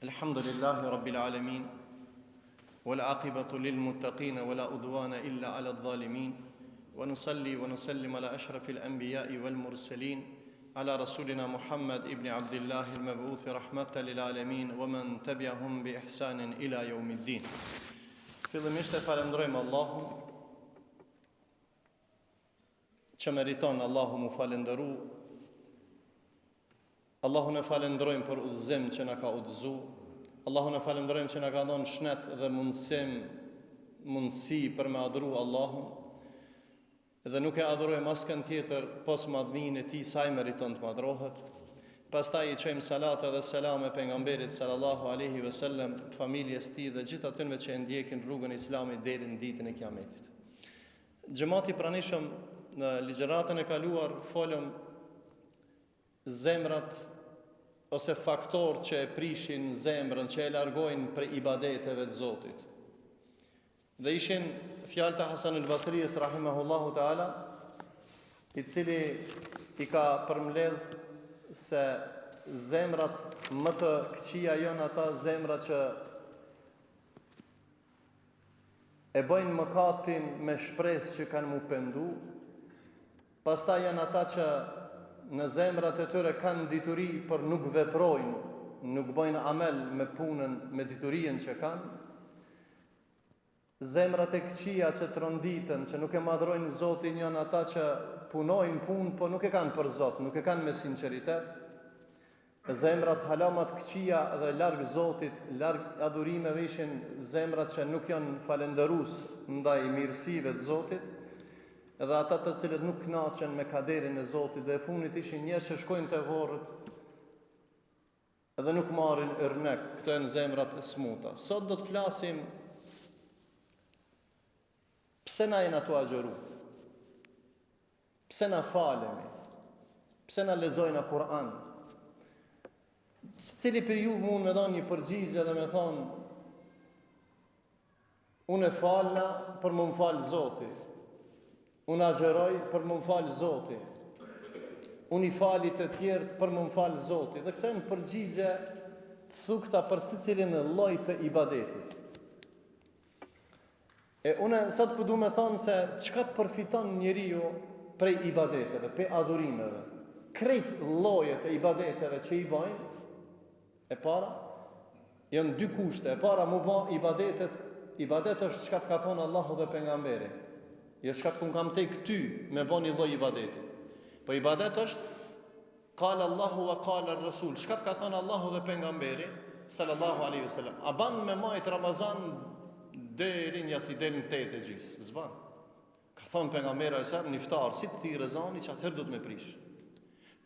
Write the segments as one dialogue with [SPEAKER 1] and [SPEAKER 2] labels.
[SPEAKER 1] Alhamdulillahi Rabbil Alamin, wal aqibatu lil muttaqin, wala udwana illa ala dhalimin, wa nusalli wa nusallim ala ashrafil anbiya'i wal mursalin, ala rasulina Muhammad ibn Abdullah al-mab'uth rahmatan lil alamin, wa man tabi'ahum bi ihsanin ila yawmiddin. Fillimisht e falenderojmë Allahun që meriton Allahu mu falenderu. Allahun e falenderojmë për udhëzim që na ka udhëzu. Allahun e falenderojmë që na ka dhënë shnet dhe mundësi për me adhuru Allahun. Dhe nuk e adhurojmë askën tjetër pos madhninë e tij, sa i meriton të madhrohet. Pastaj i çojmë salat dhe selam e pejgamberit sallallahu alaihi wasallam, familjes tij dhe gjithë atyre që e ndjekin rrugën e Islamit deri në ditën e Kiametit. Xhamati pranishëm, në ligjëratën e kaluar folëm zemrat ose faktor që e prishin zemrën, që e largojnë prej ibadeteve të Zotit. Dhe ishin fjalët e Hasan al-Basri's rahimahullahu taala, i cili i ka përmbledh se zemrat më të këqija janë ata zemrat që e bëjnë mëkatin me shpresë që kanë mu pendu. Pastaj janë ata që në zemrat e tyre kanë dituri, por nuk veprojnë, nuk bëjnë amel me punën, me diturinë që kanë. Zemrat e këqija që tronditën, që nuk e madhrojnë Zotin, janë ata që punojnë punë, por nuk e kanë për Zot, nuk e kanë me sinqeritet. Zemrat halamat këqija dhe larg Zotit, larg adhurimeve, ishin zemrat që nuk janë falëndërues ndaj mirësive të Zotit. Edhe ata të cilët nuk kënaqen me kaderin e Zotit, dhe e funit ishin njerëz që shkojnë te varret edhe nuk marrin ërnek. Këto janë zemrat e smuta. Sot do të flasim pse na jena tu agjëru, pse na falemi, pse na lexojna Kur'an. Cili për ju mund me dhënë një përgjigje dhe me thonë unë e falna për më falë Zoti, unë agjeroj për më falë Zoti, unë i fali të tjertë për më falë Zoti. Dhe këtë e në përgjigje të thukta për secilin lloj të ibadetit. E unë sot përdu me thonë se çka përfiton njeriu prej ibadeteve, prej adhurimeve. Krejt llojet e ibadeteve që i bajnë, e para, janë dy kushte. E para, mu ba ibadet është çka të ka thonë Allahu dhe pejgamberi. Jo çka të kam tek ty me bën një lloj ibadeti. Po ibadet është qala Allahu wa qala ar-rasul. Çka të ka thënë Allahu dhe pejgamberi sallallahu alaihi wasallam. A ban me majt Ramazan deri në si deri në 8 e gjys. S'ban. Ka thënë pejgamberi sa në iftar, si ti rezani që atëherë do të më prish.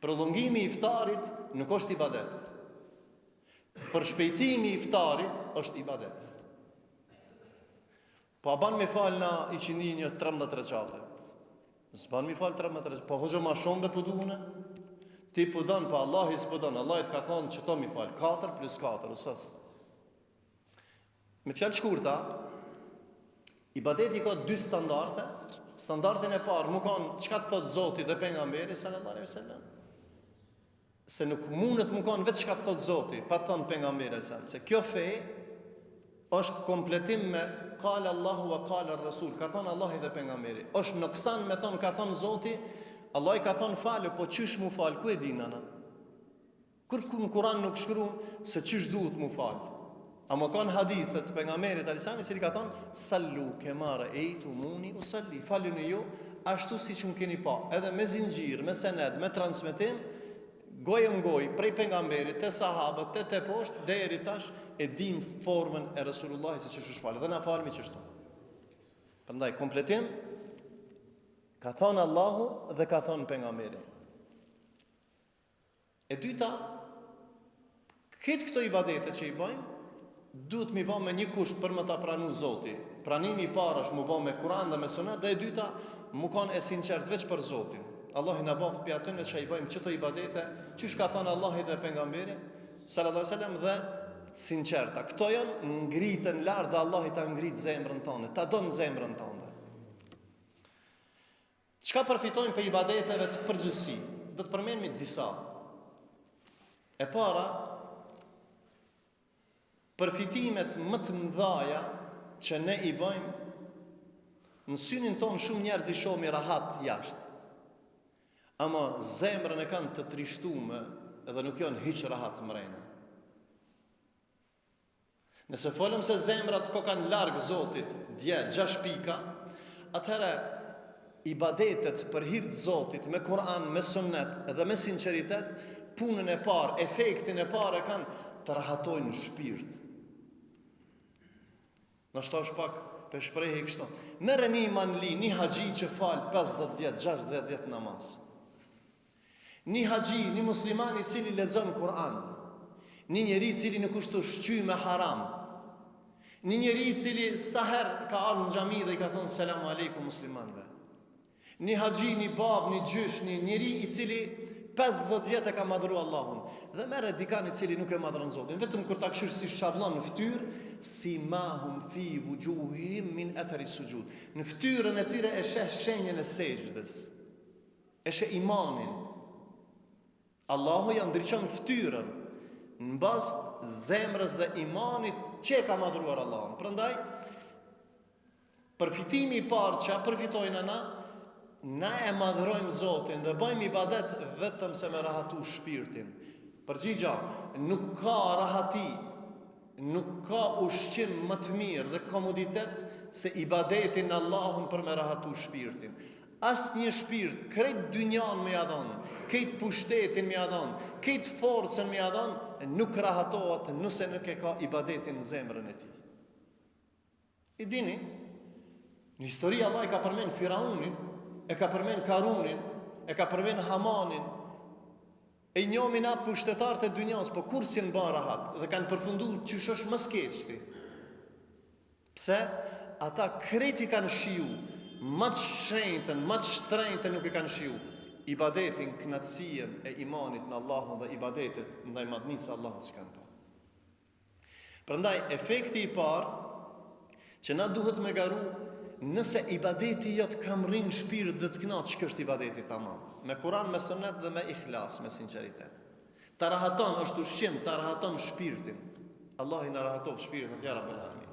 [SPEAKER 1] Prolongimi i iftarit nuk është ibadet. Për shpejtimi i iftarit është ibadet. Po a ban me falë na i qini një 13 recate? S'ban me falë 13 recate. Po hoxha ma shumë be pëdune? Ti pëdon, po Allah i s'pëdon. Allah i të ka thonë që to mi falë 4 plus 4, usas. Me fjalë shkurta, ibadeti ka dy standarte. Standartin e parë, mu kanë çka të thotë Zoti dhe pejgamberi sallallahu alaihi wasallam. Se nuk mundet mu kanë vetë çka të thotë Zoti, pa thënë pejgamberi sallallahu alaihi wasallam. Se kjo fe është kompletim me qala Allahu wa qala ar-rasul. Ka thënë Allahu dhe pejgamberi. Është noksan me thënë ka thënë Zoti, Allah i ka thënë falë, po çish mu fal, ku e din ana? Kur në Kur'an nuk shkruan se çish duhet mu fal. Ama kanë hadithet pejgamberit alisami se i ka thënë sallu kema ra'aytumuni usalli. Faluni ju ashtu siç më keni pa, edhe me zinxhir, me sened, me transmetim, gojë në gojë, prej pejgamberit te sahabët, te poshtë deri tash e dim formën e Resulullahit se ç'është falë. Dhe na falmi çështo. Prandaj kompletim ka thënë Allahu dhe ka thënë pejgamberi. E dyta, këto ibadete që i bëjmë duhet mi bë me një kusht për më ta pranu Zoti. Pranimi i parë është mu bë me Kur'an dhe me Sunet, dhe e dyta mu kanë e sinqert veç për Zotin. Allah i na bëft për atyre që i bëjmë çto ibadete, çish ka thënë Allahu dhe pejgamberi sallallahu alaihi wasallam, dhe sinqerta. Këto janë ngritën lart dhe Allah i ta ngrit zemrën tonë, ta don zemrën tonë. Çka përfitojmë për ibadeteve të përgjithësi? Do të përmendim disa. E para, Përfitimet më të mëdhaja që ne i bëjmë, në synin tonë shumë njerëz i shohim rahat jashtë. Ama zemrën e kanë të trishtuar edhe nuk janë hiç rahat mrena. Nëse folëm se zemrat ko kanë larg Zotit, dje 6 pika, atëherë ibadetet për hir të Zotit me Kur'an, me sunnet dhe me sinqeritet, punën e parë, efektin e parë e kanë të rahatojnë shpirt. Në shtash pak për shprejhe kështu. Mere një manli, një haxhi që falë 50 vjetë, 60 vjetë namaz. Një haxhi, një musliman i cili lexon Kur'an. Një njeri i cili nuk është shqy me haram. Një njeri i cili saher ka ardhur në xhami dhe i ka thënë selam aleikum muslimanëve. Një haxhi, një bab, një gjysh, një njeri i cili 50 vjetë e ka madhru Allahun. Dhe mere dikan i cili nuk e madhron Zotin. Vetëm kur ta këshirë si shablon në ftyrë, si mahum fi wujuhihim min athari sujud. Në ftyrën e tyre e sheh shenjën e sejdës. E sheh imanin. Allahu ja ndriçon ftyrën në bazë të zemrës dhe imanit që ka madhruar Allahun. Prandaj përfitimi i parë që përfitojnë na e madhrojmë Zotin dhe bëjmë ibadet vetëm se me rahatu shpirtin. Përgjigja, nuk ka rahati, nuk ka ushqim më të mirë dhe komoditet se ibadetin në Allahun për me rahatu shpirtin. As një shpirt, krejt dynjan me jadon, krejt pushtetin me jadon, krejt forcën me jadon, nuk rahatohet nëse nuk e ka ibadetin në zemrën e tij. I dini, në histori Allah i ka përmend Firaunin, e ka përmend Karunin, e ka përmend Hamanin, e njohin atë pushtetarët e dynjas, po kur si në ban rahat, dhe kanë përfunduar çysh është më skeçti. Pse? Ata kreti kanë shiu, më të shenjtën, më të shtrenjtën nuk e kanë shiu. Ibadetin, knatësien e imanit në Allahun dhe ibadetet ndaj madhnisë Allahut që kanë pa. Prandaj, efekti i parë që na duhet me garu, nëse ibadeti jot kam rrinë shpirt dhe të kënaqë, ç'ka është ibadeti tamam. Me Kur'an, me sunet dhe me ikhlas, me sinqeritet. Ta rahaton është ushqim, ta rahaton shpirtin. Allah i na rahatov shpirtin, ja Rabbel Alamin.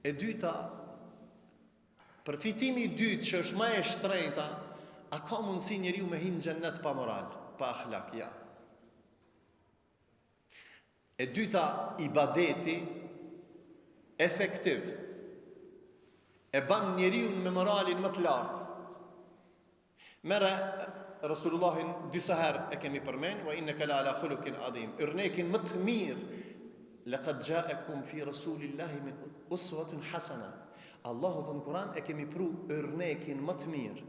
[SPEAKER 1] E dyta, përfitimi i dytë që është më e shtrenjta, a ka mundësi njeriu me hinë në xhennet pa moral, pa akhlak, ja. E dyta, ibadeti efektiv e ban njeriu me moralin më të lartë. Mere Rasulullahin disa herë e kemi përmend, wa innaka la ala khuluqin adhim. Yrnekin më të mirë, laqad ja'akum fi rasulillahi min uswatun hasana. Allahu thon Kur'an e kemi pru yrnekin më të mirë.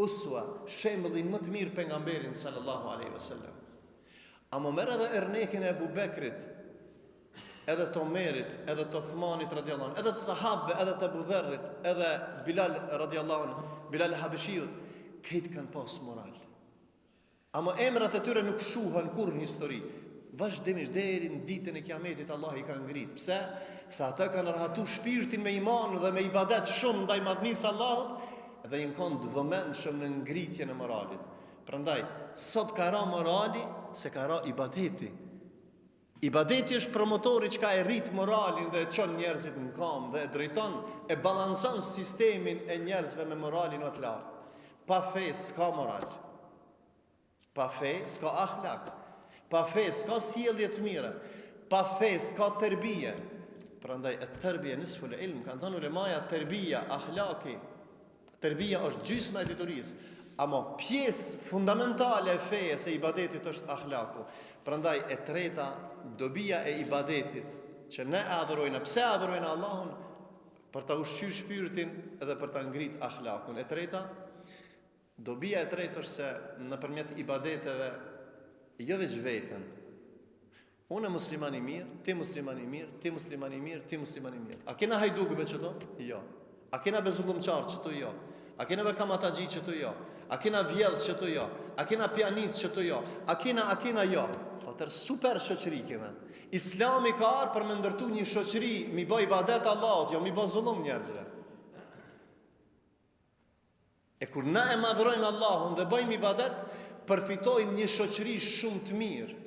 [SPEAKER 1] Uswa, shembullin më të mirë pejgamberin sallallahu alaihi wasallam. Ama merr edhe yrnekin e Abu Bekrit, edhe të Omerit, edhe të Uthmanit radiallahu anhu, edhe të sahabëve, edhe të Abu Dherrit, edhe Bilal radiallahu anhu, Bilal Habeshiut, këtë kanë pas moral. Ama emrat e tyre nuk shuhen kur në histori. Vazhdimisht deri në ditën e Kiametit Allah i ka ngrit. Pse? Se ata kanë rahatu shpirtin me iman dhe me ibadet shumë ndaj madhnisë Allahut dhe i kanë dëvëmendshëm në ngritjen e moralit. Prandaj, sot ka ra morali se ka ra ibadeti. Ibadeti është promotori që ka e rrit moralin dhe e çon njerëzit në kam dhe e drejton, e balanson sistemin e njerëzve me moralin më të lartë. Pa fe s'ka moral. Pa fe s'ka akhlak. Pa fe s'ka sjellje të mira. Pa fe s'ka tërbije. Prandaj e tërbije nisful ilm, kanë thënë ulemaja tërbija, akhlaki. Tërbija është gjysma e diturisë. Ama pjesë fundamentale e fejes e ibadetit është akhlaku. Prandaj e treta, dobia e ibadetit, që ne adhurojna. Pse adhurojna Allahun? Për ta ushqyer shpirtin edhe për ta ngrit akhlakun. E treta, dobia e tretë është se nëpërmjet ibadeteve, jo veç veten. Unë musliman i mirë, ti musliman i mirë, ti musliman i mirë, ti musliman i mirë. A kena hajduk me çto? Jo. A kena bezullumçar çto? Jo. A kena be kamataxhi çto? Jo. A kena vjedhës çto? Jo. A kena pianist çto? Jo. A kena jo. Atër super shoqëri kena. Islami ka ardhur për me ndërtu një shoqëri, mi bë ibadet Allahut, jo mi bë zullum njerëzve. E kur na e madhrojmë Allahun dhe bëjmë ibadet, përfitojmë një shoqëri shumë të mirë.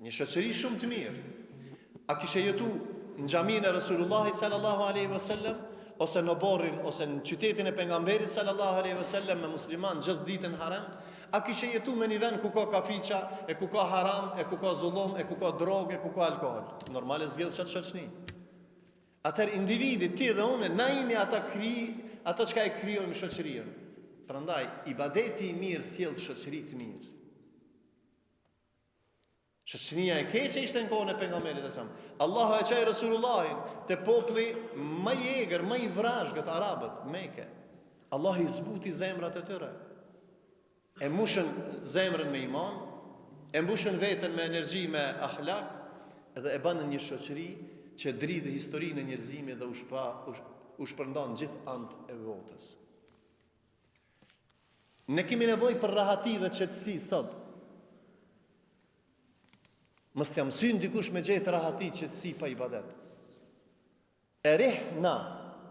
[SPEAKER 1] Një shoqëri shumë të mirë. A kishe jetu në xhaminë e Resulullahit sallallahu alaihi wasallam, ose në borrin, ose në qytetin e pejgamberit sallallahu alaihi wasallam me musliman gjithë ditën harem? A kishe jetu me një vend ku ka kafiça, e ku ka haram, e ku ka zullum, e ku ka drogë, e ku ka alkohol? Normale zgjedh çat shoqni. Atëherë individi, ti dhe unë, na jemi ata çka e krijojmë shoqërinë. Prandaj ibadeti I mirë sjell shoqëri të mirë. Shoqëria e keqe ishte në kohën e pejgamberit e Allahu e çaj Resulullahin te populli më I egër, më I vrazhgët arabët, Mekë. Allah I zbuti zemrat e tyre. E mbushën zemrën me iman, e mbushën veten me energji, me akhlak, dhe e bën një shoqëri që dridh historinë e njerëzimit dhe u shpërndan gjithë anët e botës. Ne kemi nevojë për rahati dhe qetësi sot. Mos t'jam syn dikush me gjetë rahati, qetësi pa ibadet. Erihna,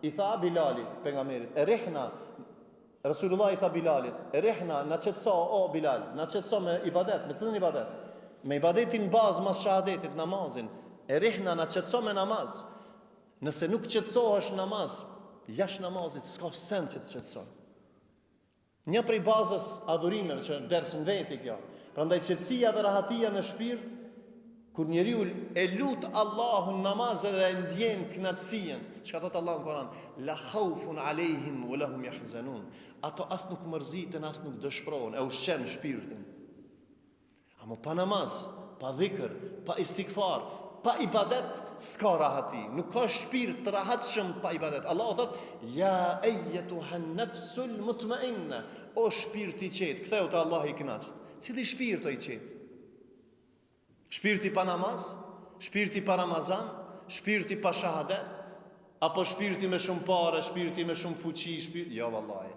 [SPEAKER 1] I tha Bilali pejgamberit, erihna, Rasulullah I tha Bilalit, erihna, na qetëso o Bilal, na qetëso me ibadet, me cilën ibadet? Me ibadetin bazë mas shahadetit, namazin. Erihna, na qetëso me namaz. Nëse nuk qetësohesh namaz, jashtë namazit s'ka send që të qetëson. Një prej bazës adhurimeve që dersën veti kjo. Prandaj qetësia dhe rahatia në shpirt, kur njeriu e lut Allahun namaz dhe e ndjen kënaqësinë, çka thot Allahu në Kur'an, la khaufun alehim wa lahum yahzanun. Ato as nuk mërziten, as nuk dëshpërohen, e ushqen shpirtin. Amo pa namaz, pa dhikr, pa istighfar, pa ibadet, s'ka rahati. Nuk ka shpirt të rahatshëm pa ibadet. Allahu thot, ja ayyatuhan nafsul mutma'inna, o shpirti I qetë, ktheu te Allahu I kënaqët. Cili shpirt o I qetë? Shpirti pa namaz, shpirti pa Ramazan, shpirti pa shahadet, apo shpirti me shumë parë, shpirti me shumë fuqi, jo vallahi.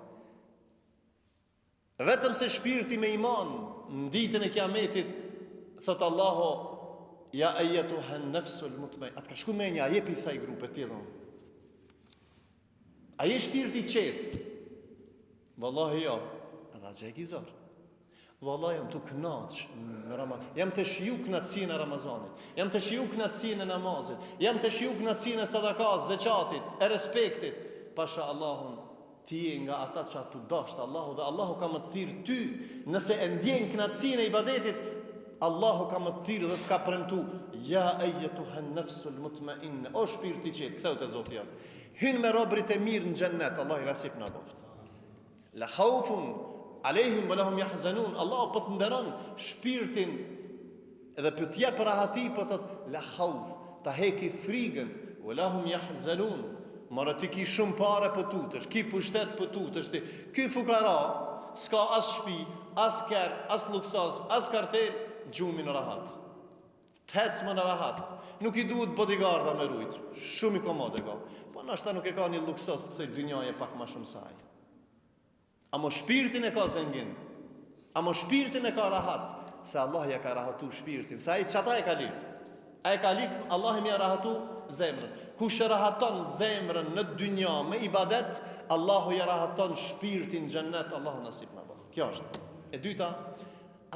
[SPEAKER 1] Vetëm se shpirti me iman, në ditën e Kiametit, thot Allahu, ja ayyatuhan nafsul mutma'inna. Atë ka shku menja, a jepi sa I grupe ti dhon. A je shpirti I qetë? Vallahi jo, edhe a gjegizor. Vallahi jam të kënaq në Ramazan. Jam të shiju kënaqësinë e Ramazanit. Jam të shiju kënaqësinë e namazit. Jam të shiju kënaqësinë e sadakas, zakatit, e respektit. Pasha Allahun, ti je nga ata që tu dashur Allahu dhe Allahu ka më të thirr ty. Nëse e ndjen kënaqësinë e ibadetit, Allahu ka më të thirr dhe të ka premtu, ja ayyatuhan nafsul mutma'inna. O shpirti I qetë, ktheu te Zoti jot. Hyn me robrit e mirë në xhennet, Allah I nasip na boft. La khaufun alehim wa lahum yahzanun. Allah po të nderon shpirtin edhe po të jep rahati, po thot la khauf, ta heki frigën, wa lahum yahzanun. Mora ti ki shumë parë po tutesh, ki pushtet po tutesh ti. Ky fukara s'ka as shtëpi, as kerr, as luksos, as kartel, gjumin rahat. T'hec më në rahat. Nuk I duhet bodyguarda me rujt. Shumë I komode ka. Po nashta nuk e ka një luksos të kësaj dynjaje pak më shumë saj. Amo shpirtin e ka zengin. Amo shpirtin e ka rahat. Se Allah ja ka rahatu shpirtin. Se ai çata e ka lip. A e ka lip, Allah më ja rahatu zemrën. Kush e rahaton zemrën në dynja me ibadet, Allahu ja rahaton shpirtin në xhennet, Allahu nasip na bëft. Kjo është. E dyta,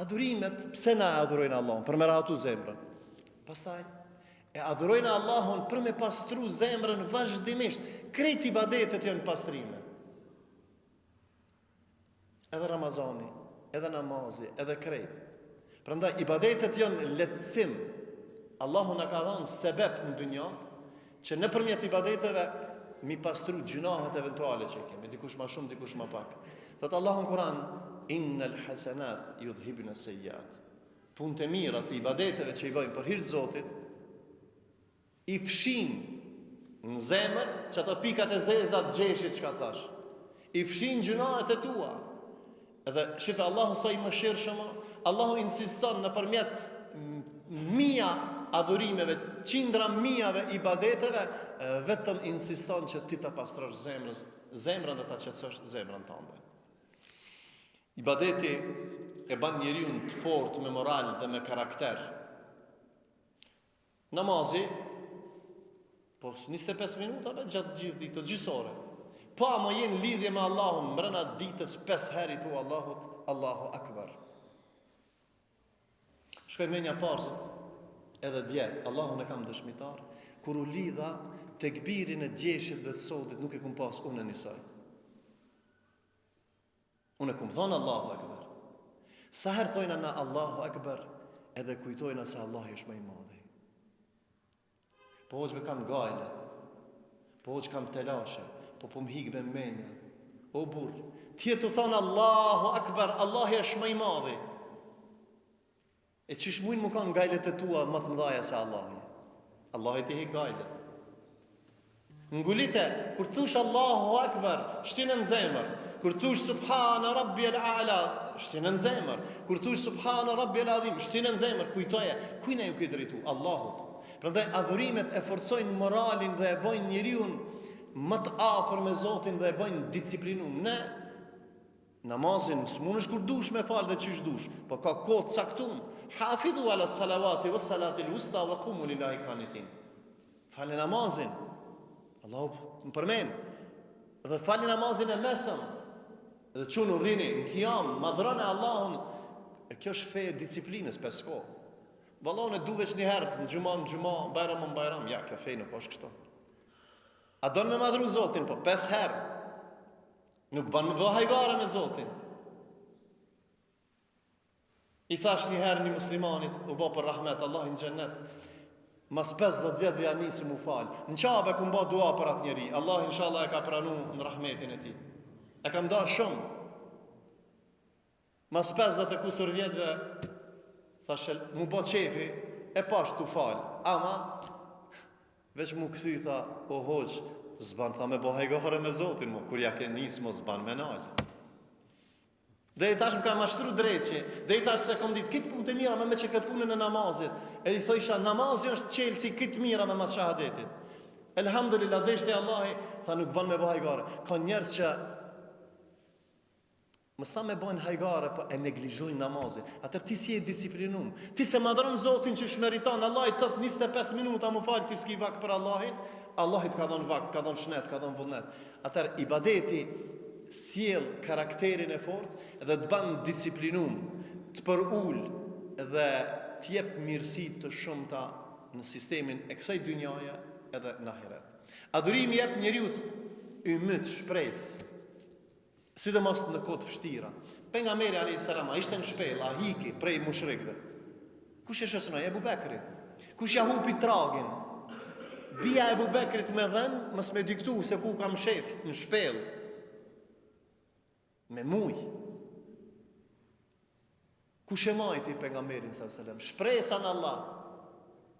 [SPEAKER 1] adhurimet, pse na adhurojnë Allahun? Për me rahatu zemrën. Pastaj e adhurojnë Allahun për me pastru zemrën vazhdimisht. Krejt ibadetet janë pastrime. Edhe Ramazani, edhe namazi, edhe krejt. Prandaj ibadetet janë lehtësim. Allahu na ka dhënë sebeb në dynjat që nëpërmjet ibadeteve mi pastru gjunahet eventuale që kemi, dikush më shumë, dikush më pak. Thot Allahu në Kur'an, innal hasanat yudhibna sayyiat. Punët e mira të ibadeteve që I bëjmë për hir të Zotit I fshin në zemër që ato pikat e zeza të gjeshit çka thash. I fshin gjunahet e tua. Edhe shifë Allahu sa I mëshirshëm, Allahu insiston nëpërmjet mia adhurimeve, qindra mijave ibadeteve, vetëm insiston që ti ta pastrosh zemrën dhe ta qetësosh zemrën tënde. Ibadeti e bën njeriu të fortë me moral dhe me karakter. Namazi, po 25 minuta gjatë gjithë ditës, gjysore. Pa më jenë lidhje me Allahun, mbrëna ditës 5 herë thu Allahut, Allahu Akbar. Shkoj me një parzët, Edhe dje, Allahun e kam dëshmitar, kur u lidha tekbirin e gjeshit dhe të sotit, nuk e kum pas unë në njësaj. Unë e kum thonë Allahu Akbar. Sa herë thojna na Allahu Akbar, edhe kujtojna se Allah është më i madh. Po hoqë me kam gajle, po hoqë kam telashe, po më hikë me menja. O burë, tjetë të thonë Allahu Akbar, Allah është më i madh. E qësh mujnë më kanë gajlet e tua më të mëdhaja se Allahi? Allahi ti hikë gajlet. Ngulite, kur thush Allahu Akbar, shtinë në zemër. Kur thush Subhana Rabbiyal A'la, shtinë në zemër. Kur thush Subhana Rabbiyal Azim, shtinë në zemër. Kujtoje, kujna ju këtë drejtu? Allahut. Prandaj adhurimet e forcojnë moralin dhe e bojnë njeriun më të afër me Zotin dhe e bojnë disiplinum. Ne namazin s'munësh kur dush me fal dhe çish dush, po ka kohë caktuar. Hafidhu ala salawati was salati al-wusta wa qumu lillahi qanitin. Falë namazin. Allahu më përmend. Dhe falë namazin e mesëm. Dhe çunu rrini në qiyam, madhroni Allahun. E kjo është fe e disiplinës pas kohë. Vallon e duveç një herë në xhumë, bajram, ja, kjo fe nuk është kështu. A don me madhru Zotin, po 5 herë. Nuk ban me bëj hajgare me Zotin. I thash një herë një muslimanit, u bë për rahmet, Allah në xhennet. Mas 50 vjet vja nisi mu fal. Në Qabe ku mba dua për atë njeri. Allah inshallah e ka pranu në rahmetin e tij. E kam da shumë. Mas 50 e kusur vjetve, thashë, mu bë qefi, e pash tu fal. Ama, veç mu këthy, tha, o hoq, zban, tha me bëhajgare me Zotin, kur ja ke nis, mo zban me nalë. Dhe i tash më ka mashtru drejtëqi, dhe i tash se kom ditë, kitë punë të mira me që këtë punën e namazit. E i thojsha, namazit është qelë si kitë mira me mas shahadetit. Elhamdulillah, dhe ishte Allahi, tha nuk ban me bëj hajgare. Ka njerës që mës ta me bëjnë hajgare, po e neglizhojnë namazin. Atër ti si e disiplinum. Ti se madron Zotin që shmeritan, Allah i thot 25 minuta mu falë, ti s'ki vak për Allahin, Allahit ka dhon vak, ka dhon shnet, ka dhon vullnet. Atër ibadeti sjell karakterin e fort dhe të ban disiplinum, të për ullë dhe të jep mirësi të shumta në sistemin e kësaj dynjaje edhe në ahiret. Adhurimi jep njeriut ymit, shpresë, sidomos në kohë të vështira. Pejgamberi alayhis salam ishte në shpellë, a hiki prej mushrikëve. Kush e shënoi? Ebu Bekri. Kush ja hupi tragin? Bia Ebu Bekrit me dhen, mos me diktu se ku kam shef në shpellë. Me muj. Kush e majti pejgamberin sallallahu alaihi wasallam? Shpresa në Allah.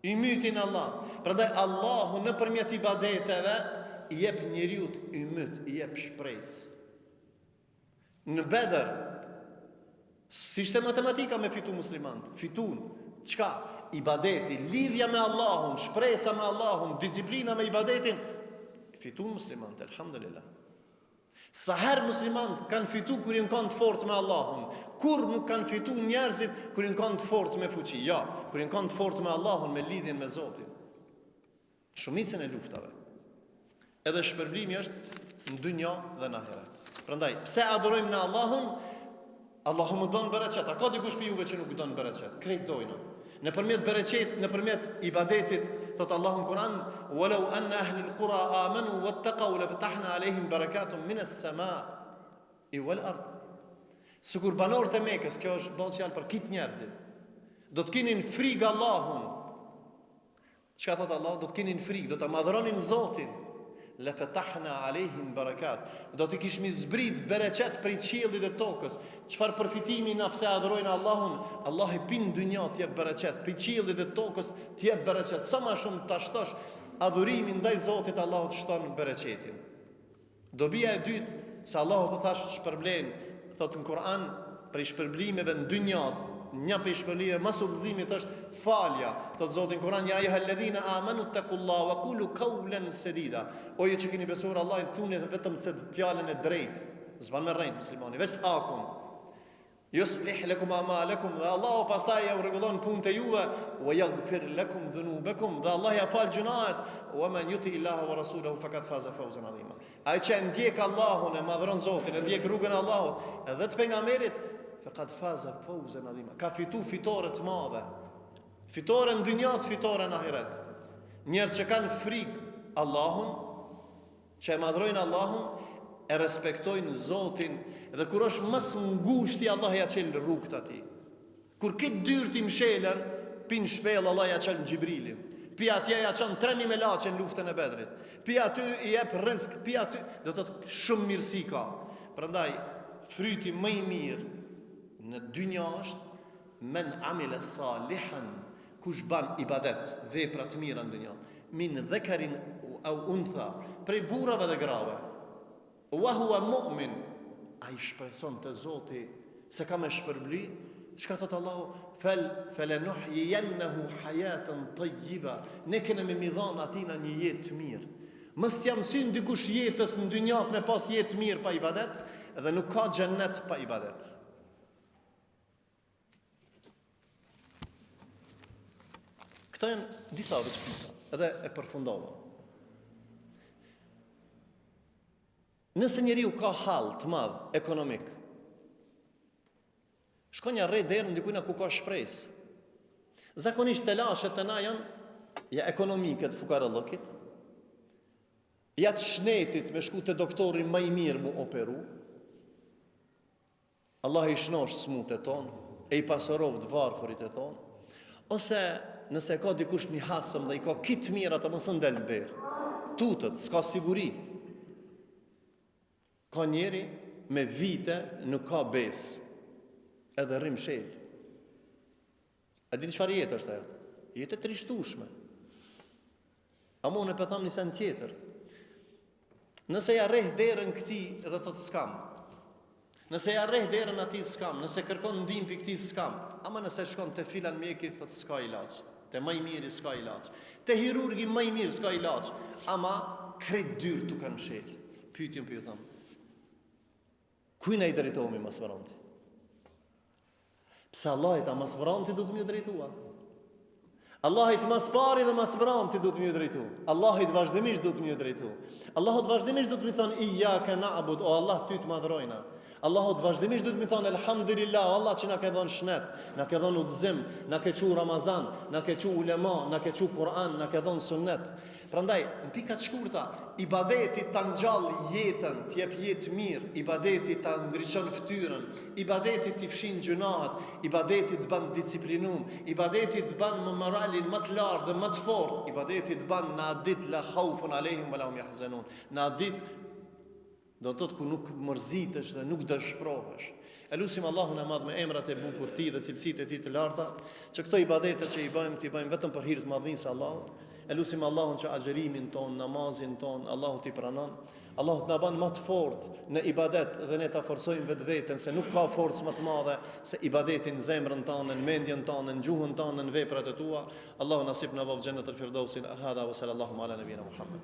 [SPEAKER 1] Ymiti në Allah. Prandaj Allahu nëpërmjet ibadeteve i jep njeriu ymit, i jep shpresë. Në Bedër, si ishte matematika me fitu muslimant, fitun, qka? Ibadeti, lidhja me Allahun, shpresa me Allahun, disiplina me ibadetin, fitun muslimant, elhamdulillah. Sa herë muslimant kanë fitu kur i kanë të fort me Allahun, kur nuk kanë fitu njerëzit kur i kanë të fort me fuqi, ja, kur i kanë të fort me Allahun, me lidhjen me Zotin. Shumicën e luftave. Edhe shpërblimi është në dynja dhe në ahiret. Prandaj, pse adhurojmë në Allahun? Allahu më don bereqet. A ka dikush për juve që nuk don bereqet? Krejt dojnë. Nëpërmjet bereqet, nëpërmjet ibadetit, thot Allahu në Kur'an, "Walau anna ahli al-qura amanu wattaqaw la fatahna alehim barakatun min as-sama'i wal ard." Sikur banorët e Mekës, kjo është ballë fjalë për këtë njerëzit, do të kinin frikë Allahun. Çka thot Allahu? Do të kinin frikë, do ta madhronin Zotin. La fatahna alehim barakat. Do të kishmi zbrit bereqet prej qiellit dhe tokës. Çfarë përfitimi na pse adhurojnë Allahun? Allah i pin dynja të jep bereqet, prej qiellit dhe tokës të jep bereqet. Sa më shumë ta shtosh adhurimin ndaj Zotit, Allahu të shton bereqetin. Dobia e dytë, se Allahu po thash shpërblen, thot në Kur'an, për shpërblimeve në dynja, një për shpërblimeve mas udhëzimit është falja. Thot Zoti në Kur'an, ja ayyuhalladhina amanu taqullaha wa qulu qawlan sadida. O ju që keni besuar Allahin, thuni vetëm se fjalën e drejtë. S'ban me rrejt muslimani, veç hakun. Yuslih lakum a'malakum, dhe Allahu pastaj ja rregullon punët e juve, wa yaghfir lakum dhunubakum, dhe Allah ja fal gjunahet, wa man yuti illaha wa rasulahu faqad faza fawzan adhima. Ai që ndjek Allahun, e madhron Zotin, e ndjek rrugën e Allahut, edhe të pejgamberit, faqad faza fawzan adhima. Ka fitu fitore të madhe. Fitore në dynjat, fitore në ahiret. Njerëz që kanë frikë Allahun, që e madhrojnë Allahun, e respektojnë Zotin, dhe kur është më ngushti, Allah ja çel rrugët atij. Kur këtë dyrë ti mshelen, pin shpellë Allah ja çel Xhibrilin. Pi atje ja çon 3000 melaçe në luftën e Bedrit. Pi aty i jep rrezik, pi aty, do të thotë shumë mirësi ka. Prandaj fryti më i mirë në dynja është men amila salihan, kush ban ibadet, vepra të mira në dynja, min dhakarin au untha, prej burrave dhe grave. Wa huwa mu'min, ai shpreson te Zoti se ka me shpërbli. Çka thot Allahu? Falanuhyiyannahu hayatan tayyiba. Ne kemi me midhan atina një jetë të mirë. Mos t'ja mësyn dikush jetës në dynjat me pas jetë të mirë pa ibadet, dhe nuk ka xhennet pa ibadet. Këto janë disa rëndësishme, edhe e përfundova. Nëse njeriu ka hall të madh ekonomik, shkon ja rrej derën dikujt ku ka shpresë. Zakonisht telashet të na janë ja ekonomike të fukarallokit, ja të shnetit me shku te doktori më i mirë mu operu. Allah i shnosh smutet ton, e i pasorov të varfërit e ton, ose nëse ka dikush një hasëm dhe i ka kitë mirë ata mos ndel berë. Tutët, s'ka siguri. Ka njeri me vite nuk ka besë, edhe rrim shelë. A dini çfarë jetë është ajo? Jetë e trishtueshme. Amo unë e tham një sen tjetër. Nëse ja rreh derën këtij edhe thot skam. Nëse ja rreh derën atij skam, nëse kërkon ndihmë pikë këtij skam, ama nëse shkon te filan mjeki thot s'ka ilaç. Te më i miri s'ka ilaç. Te hirurgi më i mirë s'ka ilaç, ama krejt dyrë tu kanë mshel. Pyetjen për ju them. Ku na I drejtohemi mas voranti? Pse Allahit a mas voranti do të më drejtua? Allahit mas pari dhe mas voranti do të më drejtu. Allahit vazhdimisht do të më drejtu. Allahut vazhdimisht do të më thon iyyaka na'bud, o Allah ty të madhrojna. Allahut vazhdimisht do të më thon elhamdulillah, Allah që na ka dhënë shnet, na ka dhënë udhëzim, na ka thënë Ramazan, na ka thënë ulema, na ka thënë Kur'an, na ka dhënë sunnet. Prandaj, në pika të shkurta, ibadeti ta ngjall jetën, t'jep jetë mirë, ibadeti ta ndriçon fytyrën, ibadeti t'i fshin gjunahet, ibadeti të ban disiplinum, ibadeti të ban më moralin më të lartë dhe më të fortë, ibadeti të ban në atë ditë la khaufun alehim wala hum yahzanun. Në atë ditë do të thotë ku nuk mërzitesh dhe nuk dëshpërohesh. Elusim Allahun e madh me emrat e bukur ti dhe cilësitë e tij të larta, që këto ibadete që i bëjmë vetëm për hir të madhërisë së Allahut. Elusim Allahun që agjerimin ton, namazin ton, Allahu t'i pranon. Allahu t'na ban më të fortë në ibadet dhe ne ta forcojmë vetveten se nuk ka forcë më të madhe se ibadeti në zemrën tonë, në mendjen tonë, në gjuhën tonë, në veprat e tua. Allahu nasib na vaf xhennetul firdausin. Hada wa sallallahu ala nabiyina Muhammad.